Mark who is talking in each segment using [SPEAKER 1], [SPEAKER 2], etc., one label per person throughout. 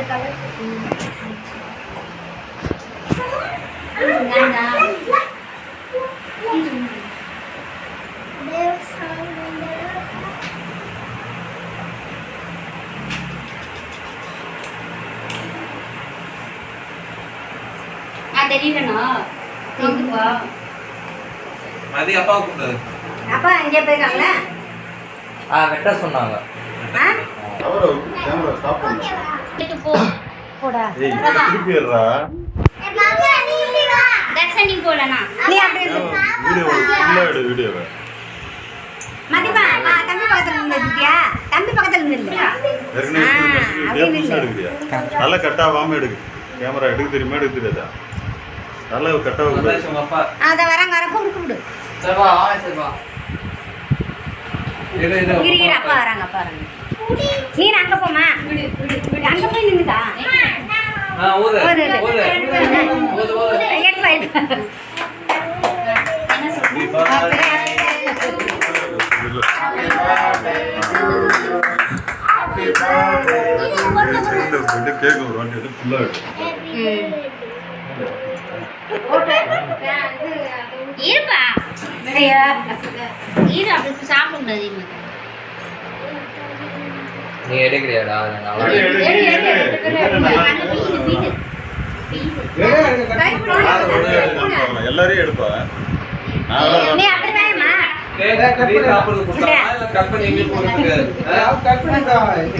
[SPEAKER 1] அது அப்பா கூப்பிடு.
[SPEAKER 2] அப்பா இங்கே போயிருக்காங்களா?
[SPEAKER 1] வெட்ட சொன்னாங்க.
[SPEAKER 3] கேமரா ஸ்டாப் பண்ணு.
[SPEAKER 2] போடா.
[SPEAKER 3] ஏய் திருப்பிடுறா.
[SPEAKER 2] தர்ஷனி போலனா. நீ அப்படியே
[SPEAKER 3] வீடியோ ஃபுல்லா எடு வீடியோவை.
[SPEAKER 2] மதிமா தம்பி பக்கத்துல நின்னுட்டியா? தம்பி பக்கத்துல நில்லு.
[SPEAKER 3] ஏற்கனவே எடுக்குறியா? நல்லா கட்டாவாம எடுக்கு. கேமரா எடுக்க தெரியுமா எடுக்க தெரியாதா? நல்லா கட்டாவ கூடாது.
[SPEAKER 1] உங்க அப்பா.
[SPEAKER 2] அத வரங்க கூப்பிடு.
[SPEAKER 1] சரிப்பா சரிப்பா.
[SPEAKER 2] இரு அப்பா வராங்க அப்பா வராங்க. நீ அங்க போமா. அங்க போய் நின்னுடா.
[SPEAKER 1] ஓது.
[SPEAKER 2] ஓது.
[SPEAKER 1] ஓது. ஓது.
[SPEAKER 2] எட் ஃபைட். என்ன சொல்றீங்க?
[SPEAKER 3] இந்த கேக் ஒரு வாட்டி எடுத்து ஃபுல்லா எடு.
[SPEAKER 2] இருப்பா. ஐயா. இரு அப்படி சாப்பிட முடியாது.
[SPEAKER 1] நீ எடுக்கறியாடா? நல்லா
[SPEAKER 3] எல்லாரையும் எடுப்பா.
[SPEAKER 2] நீ அப்படி வேணுமா?
[SPEAKER 1] சாப்பிடுறது கொடுத்தா இல்ல கட் பண்ணி எங்க போறது?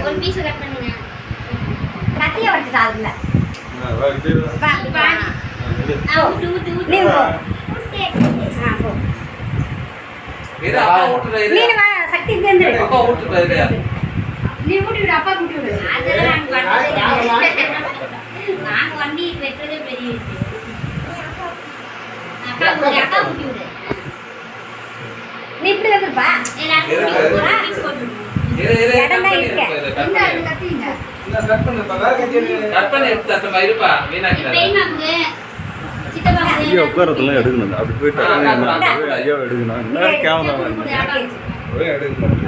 [SPEAKER 2] ஒரு பீஸ் கட் பண்ணுங்க. கத்திய வச்சுடா அதுல. நீ போ. போ.
[SPEAKER 1] இது அப்பா ஊட்டுற இது.
[SPEAKER 2] நீ வா சக்தி இருந்து.
[SPEAKER 1] அப்பா ஊட்டுற இது.
[SPEAKER 2] நீ ஊட்டி விடு அப்பா ஊட்டி விடு. அதெல்லாம் நான் பண்ணதே நான் வண்டி வெட்டறதே பெரிய விஷயம். அப்பா ஊட்டி விடு. நீ இப்படி வந்துப்பா. எல்லாரும் போறா மிக்ஸ் பண்ணு.
[SPEAKER 1] இரு
[SPEAKER 2] இடம்தான் இருக்கு.
[SPEAKER 1] இந்த கத்திங்க. இல்ல கட் பண்ணு வேற கட் பண்ணி எடுத்து தட்ட இருப்பா வீணாக்கிடாத.
[SPEAKER 2] பேய்மாங்க. சித்தப்பா
[SPEAKER 3] ஐயா உட்காரதெல்லாம் எடுக்கணும். அப்படி போயிட்டு ஐயா எடுக்கணும். என்ன கேமரா ஒரே எடுக்கணும்.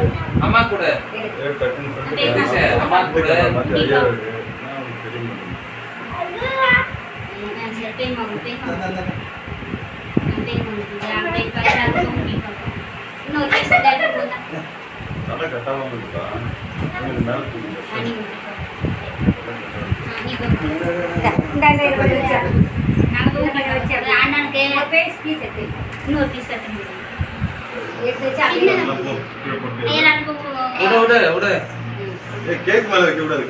[SPEAKER 1] அம்மா கூட அம்மா கூட
[SPEAKER 3] ஐயா நல்லா கட்டாம இருக்கா? மேல
[SPEAKER 2] இன்னொரு பீஸ் கட்டணும்.
[SPEAKER 3] கேக் மேல வைக்க கூடாது.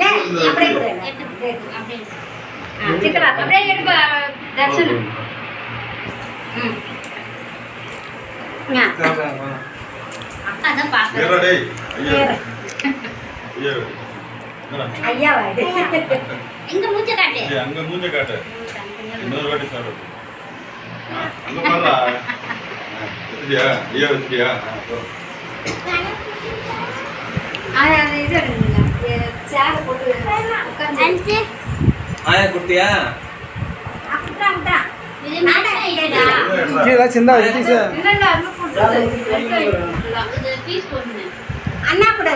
[SPEAKER 3] அங்க மூஞ்ச காட்டு. இன்னொரு வாட்டி சாப்பிடு. அங்க பாருடா. வச்சியா? ஐயா வச்சியா?
[SPEAKER 2] இது சேர போட்டு உட்காந்து
[SPEAKER 1] ஆயா குட்டியா
[SPEAKER 2] அண்ணா கூட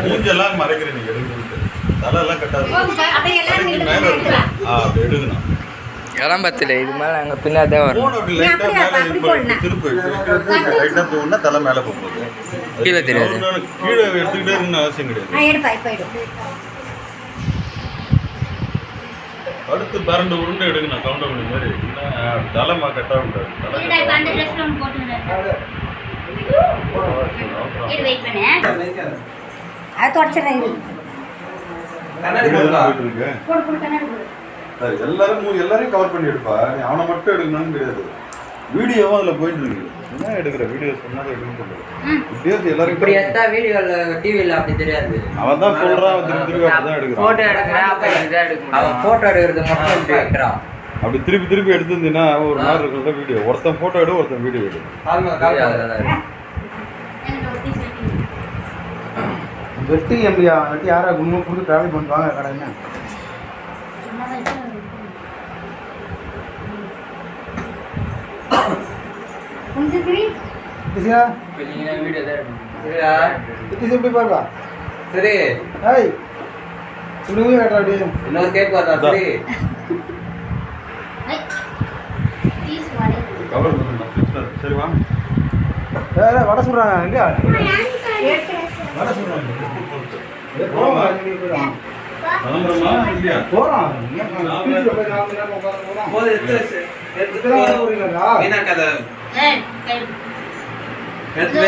[SPEAKER 3] மூஞ்செல்லாம் மறைக்கிறேன். நீங்க எடுக்கணும். தலையெல்லாம் கட்டாது. எடுக்கணும்.
[SPEAKER 1] இளம்பத்தில் இது மேலே நாங்கள் பின்னாதான் வரும்.
[SPEAKER 3] திருப்பி லைட்டாக தூங்கினா தலை மேலே போகுது.
[SPEAKER 1] கீழே தெரியாது.
[SPEAKER 3] கீழே எடுத்துக்கிட்டே இருக்கணும்னு அவசியம் கிடையாது. அடுத்து பரண்டு உருண்டை எடுக்கணும். கவுண்டர் பண்ணி மாதிரி தலைமா கட்டாக கூடாது. எல்லாரையும் கவர் பண்ணி எடுப்பா. நீ அவனை மட்டும் எடுக்கணும்னு கிடையாது. வீடியோவும் அதில் போயிட்டு இருக்கு. என்ன எடுக்கிற வீடியோ சொன்னாலும் எடுக்க முடியாது. எல்லாரும்
[SPEAKER 1] இப்படி எடுத்தா வீடியோவில் டிவியில் அப்படி தெரியாது.
[SPEAKER 3] அவன் தான் சொல்கிறான். திருப்பி அப்படி தான் எடுக்கிறான்.
[SPEAKER 1] ஃபோட்டோ எடுக்கிறான். அவன் ஃபோட்டோ எடுக்கிறது மட்டும் இப்படி வைக்கிறான்.
[SPEAKER 3] அப்படி திருப்பி எடுத்துருந்தீங்கன்னா ஒரு மாதிரி இருக்கிறத வீடியோ. ஒருத்தன் ஃபோட்டோ எடு, ஒருத்தன் வீடியோ எடு.
[SPEAKER 4] வெட்டி எம்பியா வெட்டி யாரா குடும்பம் கொடுத்து ட்ராவல் பண்ணிட்டு வாங்க கடைன்னு. கிட்டியா கிட்டிஸ் எப்படி பாருவா
[SPEAKER 1] சரி
[SPEAKER 4] ஏய் சுடுவே கேட்டா அப்படியே
[SPEAKER 1] இன்னொரு கேக் வரதா சரி
[SPEAKER 3] கவர் பண்ணுங்க. சரி வாங்க.
[SPEAKER 4] ஏய் வடை சுடுறாங்க எங்க வடை சுடுறாங்க. போறோம்
[SPEAKER 3] கிளம்புறோமா இல்லையா?
[SPEAKER 4] போறோம் பீச்ல போய் 4 மணி நேரம் உட்கார்ந்து போறோம்.
[SPEAKER 1] போது எடுத்து
[SPEAKER 4] இதுதான் வரீங்களா?
[SPEAKER 1] வீணாக்காத எடுத்து